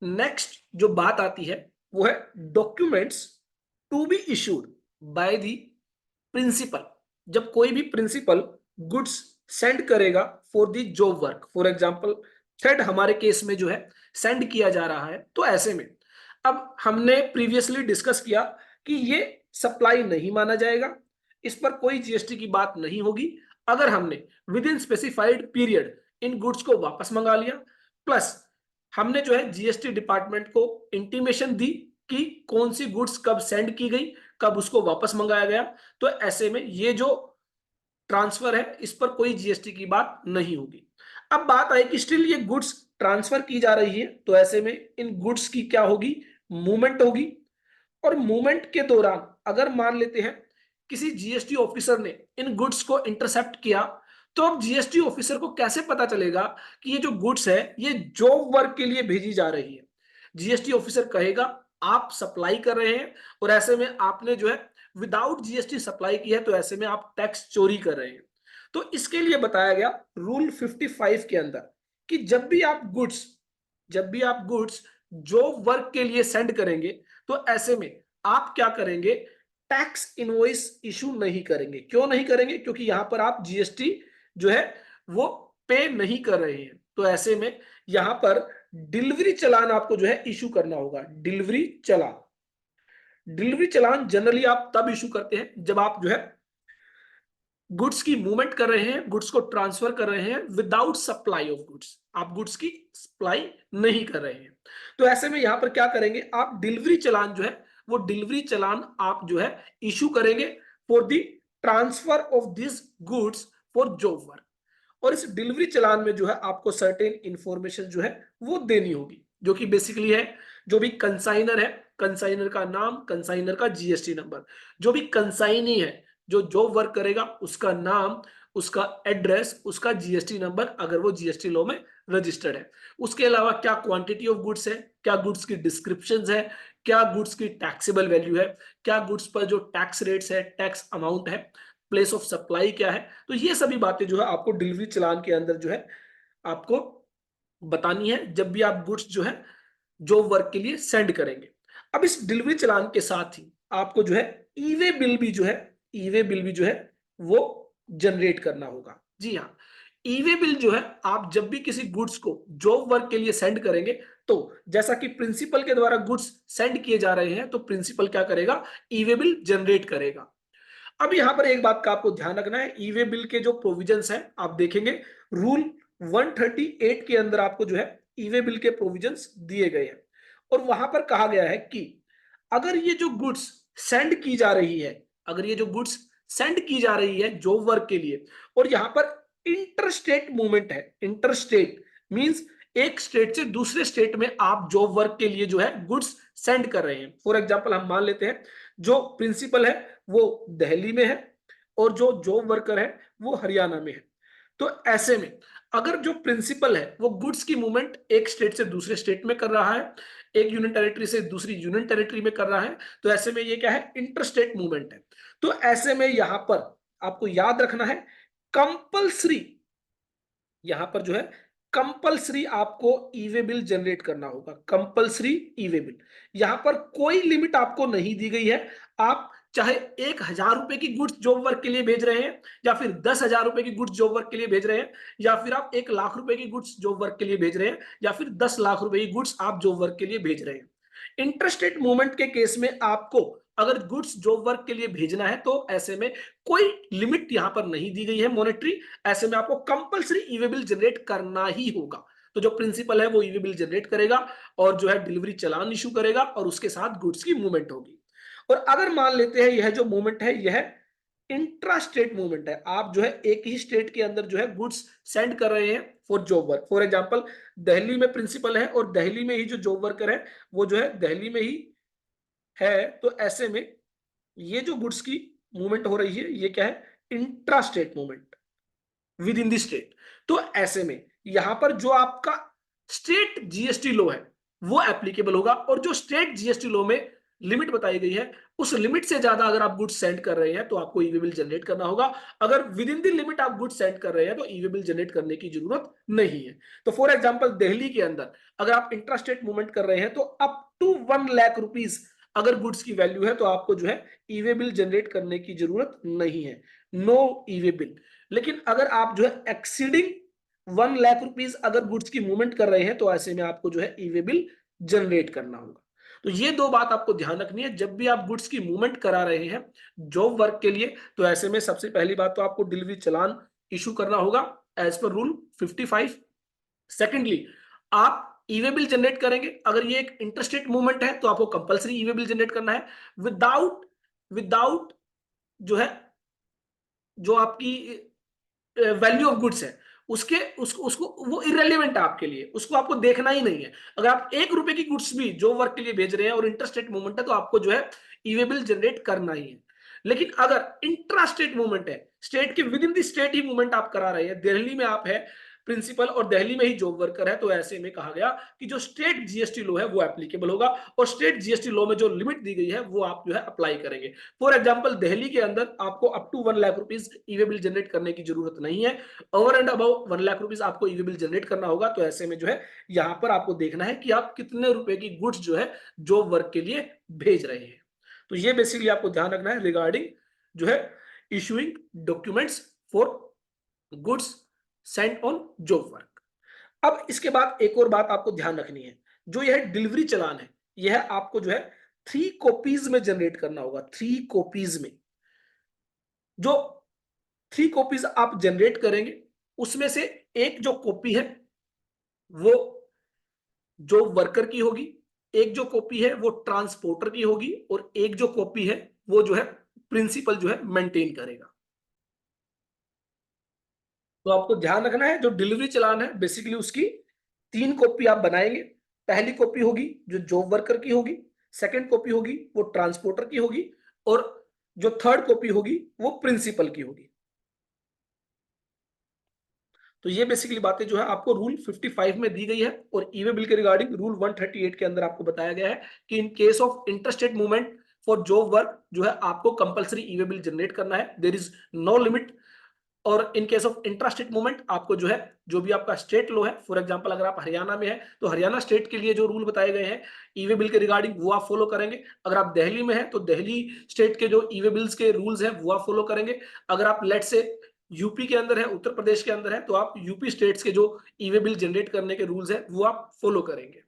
Next जो बात आती है वो है documents to be issued by the principal. जब कोई भी प्रिंसिपल गुड्स सेंड करेगा for the job work, for example thread हमारे केस में जो है सेंड किया जा रहा है, तो ऐसे में अब हमने प्रीवियसली डिस्कस किया कि ये सप्लाई नहीं माना जाएगा, इस पर कोई जीएसटी की बात नहीं होगी अगर हमने with in specified period in goods को वापस मंगा लिया, प्लस हमने जो है जीएसटी डिपार्टमेंट को इंटीमेशन दी कि कौन सी गुड्स कब सेंड की गई, कब उसको वापस मंगाया गया। तो ऐसे में ये जो ट्रांसफर है इस पर कोई जीएसटी की बात नहीं होगी। अब बात आई कि स्टिल ये गुड्स ट्रांसफर की जा रही है, तो ऐसे में इन गुड्स की क्या होगी, मूवमेंट होगी। और मूवमेंट के दौरान अगर मान लेते हैं किसी जीएसटी ऑफिसर ने इन गुड्स को इंटरसेप्ट किया, तो अब जीएसटी ऑफिसर को कैसे पता चलेगा कि ये जो गुड्स है ये जॉब वर्क के लिए भेजी जा रही है। जीएसटी ऑफिसर कहेगा आप सप्लाई कर रहे हैं और ऐसे में आपने जो है विदाउट जीएसटी सप्लाई की है, तो ऐसे में आप टैक्स चोरी कर रहे हैं। तो इसके लिए बताया गया रूल 55 के अंदर कि जब भी आप गुड्स जॉब वर्क के लिए सेंड करेंगे, तो ऐसे में आप क्या करेंगे, टैक्स इनवॉइस इशू नहीं करेंगे। क्यों नहीं करेंगे? क्योंकि यहां पर आप जीएसटी जो है वो पे नहीं कर रहे हैं। तो ऐसे में यहां पर डिलीवरी चालान आपको जो है इशू करना होगा। डिलीवरी चालान जनरली आप तब इशू करते हैं जब आप जो है गुड्स की मूवमेंट कर रहे हैं, गुड्स को ट्रांसफर कर रहे हैं विदाउट सप्लाई ऑफ गुड्स, आप गुड्स की सप्लाई नहीं कर रहे हैं। तो ऐसे में यहां पर क्या करेंगे, आप डिलीवरी चालान जो है वो डिलीवरी चालान आप जो है इशू करेंगे for the transfer of this goods for job work. और इस डिलीवरी चालान में जो है आपको सर्टेन इंफॉर्मेशन जो है वो देनी होगी, जो कि बेसिकली है जो भी कंसाइनर है, कंसाइनर का नाम, कंसाइनर का जीएसटी नंबर, जो भी कंसाइनी है जो जॉब वर्क करेगा उसका नाम, उसका एड्रेस, उसका जीएसटी नंबर अगर वो जीएसटी लॉ में रजिस्टर्ड है। उसके अलावा क्या क्वांटिटी ऑफ गुड्स है, क्या गुड्स की डिस्क्रिप्शंस है, क्या गुड्स की टैक्सेबल वैल्यू है, क्या गुड्स पर जो टैक्स रेट्स है, टैक्स अमाउंट है, प्लेस ऑफ सप्लाई क्या है। तो ये सभी बातें जो है आपको डिलीवरी चालान के अंदर जो है आपको बतानी है जब भी आप गुड्स जो है जॉब वर्क के लिए सेंड करेंगे। अब इस डिलीवरी चालान के साथ ही आपको जो है ई वे बिल भी जो है वो जनरेट करना होगा। जी हाँ, ई वे बिल जो है आप जब भी किसी गुड्स को जॉब वर्क के लिए सेंड करेंगे, तो जैसा कि प्रिंसिपल के द्वारा गुड्स सेंड किए जा रहे हैं, तो प्रिंसिपल क्या करेगा, ई वे बिल जनरेट करेगा। अब यहां पर एक बात का आपको ध्यान रखना है, ई वे बिल के जो प्रोविजंस हैं आप देखेंगे रूल 138 के अंदर आपको जो है ई वे बिल के प्रोविजंस दिए गए हैं। और वहां पर कहा गया है कि अगर ये जो गुड्स सेंड की जा रही है, अगर ये जो गुड्स सेंड की जा रही है जॉब वर्क के लिए, और यहां पर इंटरस्टेट मूवमेंट है, इंटरस्टेट मींस एक स्टेट से दूसरे स्टेट में आप जॉब वर्क के लिए जो है गुड्स सेंड कर रहे हैं। फॉर एग्जांपल हम मान लेते हैं जो प्रिंसिपल है वो दिल्ली में है और जो जॉब वर्कर है वो हरियाणा में है। तो ऐसे में अगर जो प्रिंसिपल है वो गुड्स की मूवमेंट एक स्टेट से दूसरे स्टेट में कर रहा है, एक यूनियन टेरिटरी से दूसरी यूनियन टेरिटरी में कर रहा है, तो ऐसे में ये क्या है, इंटरस्टेट मूवमेंट है। तो ऐसे में यहां पर आपको याद रखना है कंपल्सरी, यहां पर जो है कंपल्सरी आपको ई वे बिल जनरेट करना होगा, कंपल्सरी ई वे बिल। यहां पर कोई लिमिट आपको नहीं दी गई है, आप चाहे 1,000 रुपए की गुड्स जॉब वर्क के लिए भेज रहे हैं, या फिर 10,000 रुपए की गुड्स जॉब वर्क के लिए भेज रहे हैं, या फिर आप 1,00,000 रुपए की गुड्स जॉब वर्क के लिए भेज रहे हैं, या फिर 10,00,000 रुपए की गुड्स आप जॉब वर्क के लिए भेज रहे हैं। इंटरस्टेट मूवमेंट के केस में आपको अगर गुड्स जॉब वर्क के लिए भेजना है, तो ऐसे में कोई लिमिट यहां पर नहीं दी गई है मॉनेटरी, ऐसे में आपको compulsory e way bill generate करना ही होगा। तो जो प्रिंसिपल है वो ई वे बिल जनरेट करेगा और जो है डिलीवरी चालान इशू करेगा और उसके साथ गुड्स की मूवमेंट होगी। और अगर मान लेते हैं यह जो मूवमेंट है यह इंट्रा स्टेट मूवमेंट है, आप जो है एक ही स्टेट के अंदर जो है गुड्स सेंड कर रहे हैं for job work, for example Delhi में प्रिंसिपल है और दिल्ली में ही जो जॉब वर्कर है वो जो है दिल्ली में ही है, तो ऐसे में ये जो गुड्स की मूवमेंट हो रही है ये क्या है, intra state movement with in the state. तो ऐसे में यहां पर जो आपका स्टेट जीएसटी लॉ है वो एप्लीकेबल होगा, और जो स्टेट जीएसटी लॉ में लिमिट बताई गई है, उस लिमिट से ज्यादा अगर आप गुड्स सेंड कर रहे हैं तो आपको ई वे बिल जनरेट करना होगा। अगर विद इन द लिमिट आप गुड्स सेंड कर रहे हैं तो ई वे बिल जनरेट करने की जरूरत नहीं है। तो फॉर एग्जांपल दिल्ली के अंदर अगर आप इंट्रास्टेट मूवमेंट कर रहे हैं तो अप टू 1 लाख रुपीज अगर गुड्स की वैल्यू है तो आपको जो है ई वे बिल जनरेट करने की जरूरत नहीं है, नो ई वे बिल। लेकिन अगर आप जो है एक्सीडिंग 1 लाख रुपीज अगर गुड्स की मूवमेंट कर रहे हैं तो ऐसे में आपको जो है ई वे बिल जनरेट करना होगा। तो ये दो बात आपको ध्यान रखनी है जब भी आप गुड्स की मूवमेंट करा रहे हैं जॉब वर्क के लिए। तो ऐसे में सबसे पहली बात तो आपको डिलीवरी चालान इशू करना होगा एज पर रूल 55। सेकेंडली, आप ई वे बिल जनरेट करेंगे, अगर ये एक इंटरस्टेट मूवमेंट है तो आपको compulsory e way bill generate करना है। विदाउट विदाउट जो है जो आपकी वैल्यू ऑफ गुड्स है उसके उसको वो इरेलीवेंट है आपके लिए, उसको आपको देखना ही नहीं है। अगर आप 1 रुपए की गुड्स भी जो वर्क के लिए भेज रहे हैं और इंटरस्टेट मूवमेंट है तो आपको जो है ई वे बिल जनरेट करना ही है। लेकिन अगर इंट्रास्टेट मूवमेंट है, स्टेट के with in the state he movement आप करा रहे हैं, दिल्ली में आप है प्रिंसिपल और दिल्ली में ही जॉब वर्कर है, तो ऐसे में कहा गया कि जो स्टेट जीएसटी लॉ है वो एप्लीकेबल होगा और स्टेट जीएसटी लॉ में जो लिमिट दी गई है वो आप जो है अप्लाई करेंगे। फॉर एग्जांपल दिल्ली के अंदर आपको up to 1 lakh rupees e way bill generate करने की जरूरत नहीं है, over and above 1 lakh rupees आपको ई वे बिल जनरेट करना होगा। तो ऐसे में जो है यहां पर आपको देखना है कि आप कितने रुपए की गुड्स जो है जॉब वर्क के लिए भेज रहे हैं। तो ये बेसिकली आपको ध्यान रखना है रिगार्डिंग जो है issuing documents for goods Saint on job work. अब इसके बाद एक और बात आपको ध्यान रखनी है, जो यह डिलीवरी चालान है यह आपको जो है 3 कॉपीज में जनरेट करना होगा। 3 कॉपीज में, जो 3 कॉपीज आप जनरेट करेंगे उसमें से एक जो कॉपी है वो जो वर्कर की होगी, एक जो कॉपी है वो ट्रांसपोर्टर की होगी और एक जो कॉपी है वो जो है प्रिंसिपल जो है मेंटेन करेगा। तो आपको ध्यान रखना है जो डिलीवरी चालान है बेसिकली उसकी 3 कॉपी आप बनाएंगे। पहली कॉपी होगी जो जॉब वर्कर की होगी, सेकंड कॉपी होगी वो ट्रांसपोर्टर की होगी और जो थर्ड कॉपी होगी वो प्रिंसिपल की होगी। तो ये बेसिकली बातें जो है आपको रूल 55 में दी गई है और ई वे बिल के रिगार्डिंग रूल 138 के अंदर आपको बताया गया है कि in case of interstate movement for job work जो है आपको compulsory e way bill generate करना है, देयर इज नो लिमिट। और in case of intrastate movement आपको जो है जो भी आपका स्टेट लॉ है, फॉर एग्जांपल अगर आप हरियाणा में है तो हरियाणा स्टेट के लिए जो रूल बताए गए हैं ई वे बिल के रिगार्डिंग वो आप फॉलो करेंगे। अगर आप दिल्ली में है तो दिल्ली स्टेट के जो ई वे बिल्स के रूल्स हैं वो आप फॉलो करेंगे। अगर आप लेट से यूपी के अंदर है, उत्तर प्रदेश के अंदर है, तो आप यूपी स्टेट्स के जो ई वे बिल जनरेट करने के रूल्स हैं वो आप फॉलो करेंगे।